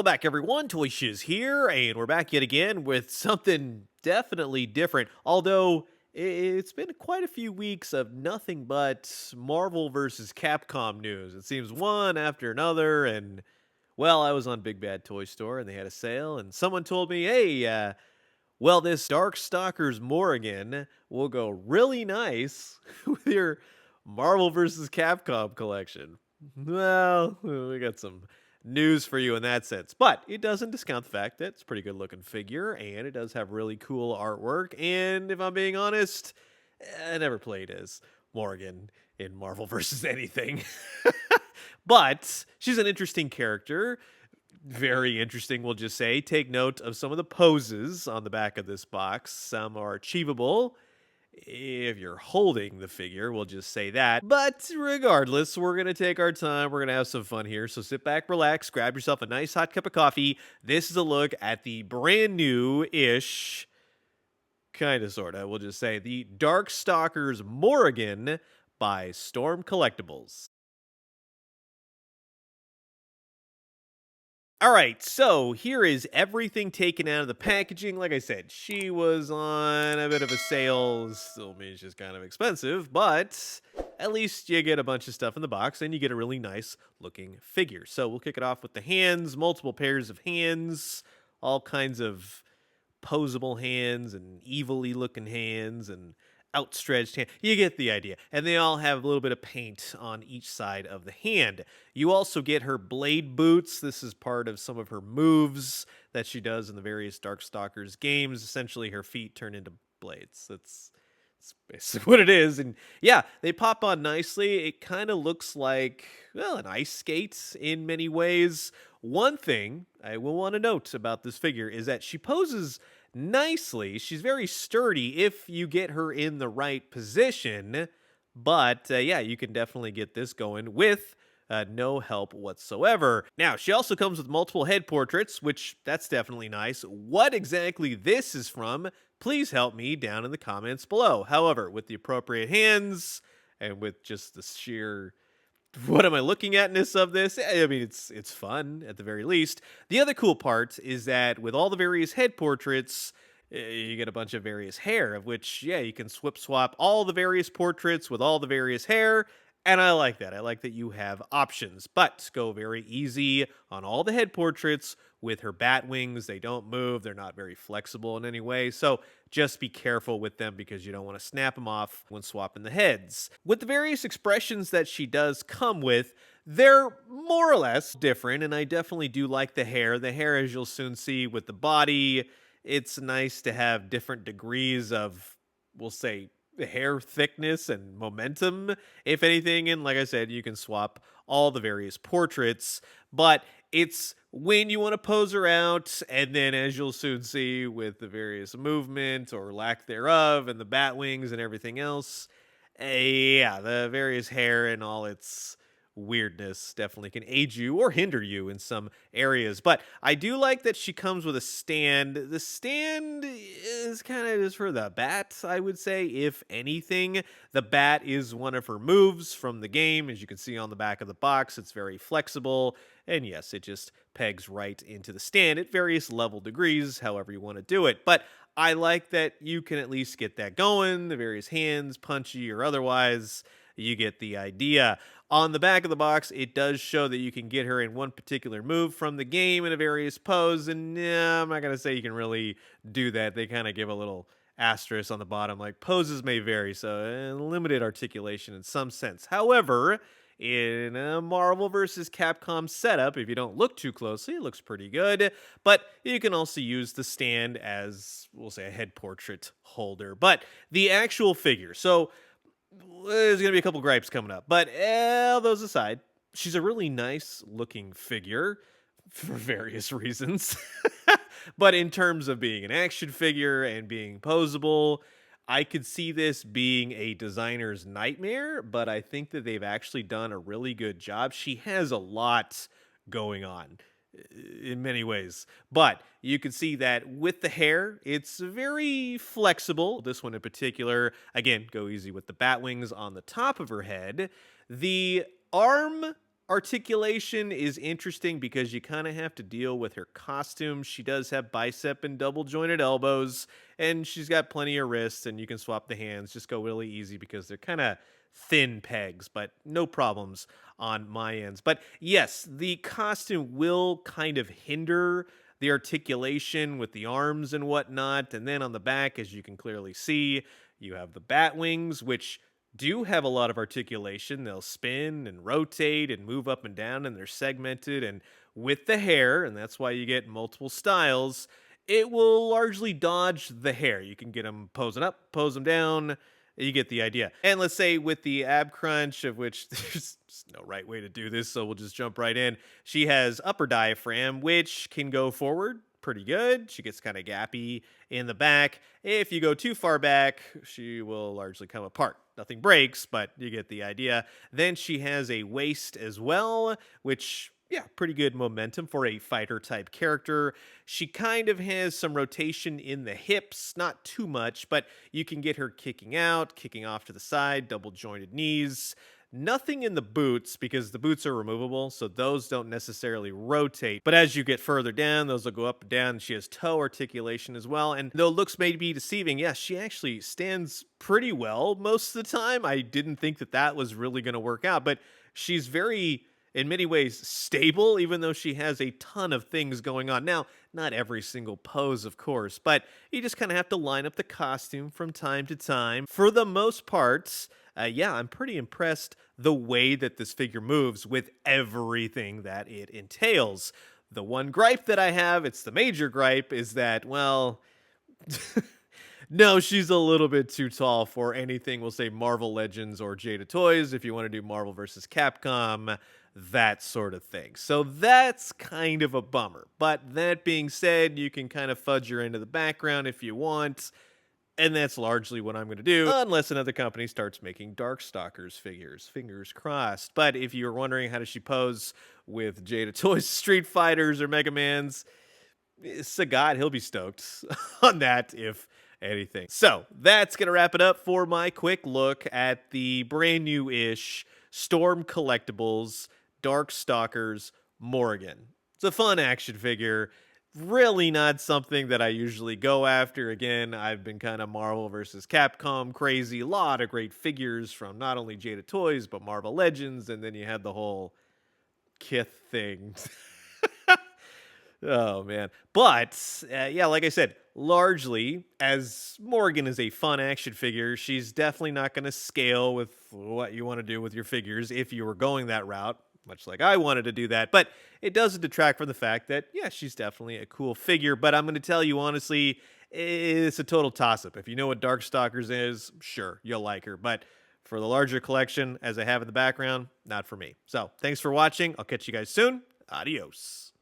Welcome back, everyone. Toy Shiz here, and we're back yet again with something definitely different. Although it's been quite a few weeks of nothing but Marvel versus Capcom news. It seems one after another, and well, I was on Big Bad Toy Store and they had a sale, and someone told me, "Hey, well, this Darkstalkers Morrigan will go really nice with your Marvel vs. Capcom collection." Well, we got some news for you in that sense, but it doesn't discount the fact that it's a pretty good looking figure and it does have really cool artwork. And if I'm being honest, I never played as Morrigan in Marvel vs. anything, but she's an interesting character. Very interesting, we'll just say. Take note of some of the poses on the back of this box. Some are achievable if you're holding the figure, we'll just say that. But regardless, we're going to take our time. We're going to have some fun here. So sit back, relax, grab yourself a nice hot cup of coffee. This is a look at the brand new-ish, kind of, sort of, we'll just say, the Darkstalkers Morrigan by Storm Collectibles. All right, so here is everything taken out of the packaging. Like I said, she was on a bit of a sale. Still means she's kind of expensive, but at least you get a bunch of stuff in the box and you get a really nice looking figure. So we'll kick it off with the hands, multiple pairs of hands, all kinds of posable hands and evilly looking hands and outstretched hand. You get the idea. And they all have a little bit of paint on each side of the hand. You also get her blade boots. This is part of some of her moves that she does in the various Darkstalkers games. Essentially, her feet turn into blades. That's basically what it is. And yeah, they pop on nicely. It kind of looks like, well, an ice skate in many ways. One thing I will want to note about this figure is that she poses nicely. She's very sturdy if you get her in the right position. But yeah, you can definitely get this going with no help whatsoever. Now, she also comes with multiple head portraits, which that's definitely nice. What exactly this is from, please help me down in the comments below. However, with the appropriate hands and with just the sheer what am I looking at-ness of this? I mean, it's fun at the very least. The other cool part is that with all the various head portraits, you get a bunch of various hair, of which, yeah, you can swap all the various portraits with all the various hair, and I like that. I like that you have options, but go very easy on all the head portraits with her bat wings. They don't move. They're not very flexible in any way, so just be careful with them because you don't want to snap them off when swapping the heads. With the various expressions that she does come with, they're more or less different, and I definitely do like the hair. The hair, as you'll soon see with the body, it's nice to have different degrees of, we'll say, hair thickness and momentum, if anything. And like I said, you can swap all the various portraits, but it's when you want to pose her out, and then as you'll soon see with the various movement or lack thereof and the bat wings and everything else, yeah, the various hair and all its weirdness definitely can aid you or hinder you in some areas. But I do like that she comes with a stand. The stand is kind of just for the bat, I would say, if anything. The bat is one of her moves from the game. As you can see on the back of the box, it's very flexible. And yes, it just pegs right into the stand at various level degrees, however you want to do it. But I like that you can at least get that going. The various hands, punchy or otherwise, you get the idea. On the back of the box, it does show that you can get her in one particular move from the game in a various pose, and yeah, I'm not going to say you can really do that. They kind of give a little asterisk on the bottom, like poses may vary, so limited articulation in some sense. However, in a Marvel vs. Capcom setup, if you don't look too closely, it looks pretty good, but you can also use the stand as, we'll say, a head portrait holder. But the actual figure, so there's going to be a couple gripes coming up, but all those aside, she's a really nice looking figure for various reasons. But in terms of being an action figure and being posable, I could see this being a designer's nightmare, but I think that they've actually done a really good job. She has a lot going on in many ways, but you can see that with the hair, it's very flexible. This one in particular, again, go easy with the bat wings on the top of her head. The arm Articulation is interesting because you kind of have to deal with her costume. She does have bicep and double jointed elbows, and she's got plenty of wrists, and you can swap the hands. Just go really easy because they're kind of thin pegs, but no problems on my ends. But yes, the costume will kind of hinder the articulation with the arms and whatnot. And then on the back, as you can clearly see, you have the bat wings, which do have a lot of articulation. They'll spin and rotate and move up and down, and they're segmented. And with the hair, and that's why you get multiple styles, it will largely dodge the hair. You can get them posing up, pose them down. You get the idea. And let's say with the ab crunch, of which there's no right way to do this, so we'll just jump right in. She has upper diaphragm, which can go forward pretty good. She gets kind of gappy in the back. If you go too far back, she will largely come apart. Nothing breaks, but you get the idea. Then she has a waist as well, which, yeah, pretty good momentum for a fighter type character. She kind of has some rotation in the hips, not too much, but you can get her kicking out, kicking off to the side, double jointed knees. Nothing in the boots because the boots are removable, so those don't necessarily rotate. But as you get further down, those will go up and down. She has toe articulation as well. And though looks may be deceiving, yes, she actually stands pretty well most of the time. I didn't think that that was really going to work out, but she's very, in many ways, stable, even though she has a ton of things going on. Now, not every single pose, of course, but you just kind of have to line up the costume from time to time. For the most part, yeah, I'm pretty impressed the way that this figure moves with everything that it entails. The one gripe that I have, it's the major gripe, is that, well, no, she's a little bit too tall for anything, we'll say Marvel Legends or Jada Toys, if you want to do Marvel versus Capcom, that sort of thing. So that's kind of a bummer. But that being said, you can kind of fudge her into the background if you want. And that's largely what I'm going to do, unless another company starts making Darkstalkers figures. Fingers crossed. But if you're wondering how does she pose with Jada Toys Street Fighters or Mega Mans, Sagat, he'll be stoked on that, if anything. So that's going to wrap it up for my quick look at the brand new-ish Storm Collectibles Darkstalkers Morrigan. It's a fun action figure. Really not something that I usually go after. Again, I've been kind of Marvel versus Capcom crazy. A lot of great figures from not only Jada Toys, but Marvel Legends. And then you had the whole Kith thing. Oh, man. But, yeah, like I said, largely, as Morrigan is a fun action figure, she's definitely not going to scale with what you want to do with your figures if you were going that route. Much like I wanted to do that, but it doesn't detract from the fact that, yeah, she's definitely a cool figure, but I'm going to tell you honestly, it's a total toss-up. If you know what Darkstalkers is, sure, you'll like her, but for the larger collection, as I have in the background, not for me. So, thanks for watching. I'll catch you guys soon. Adios.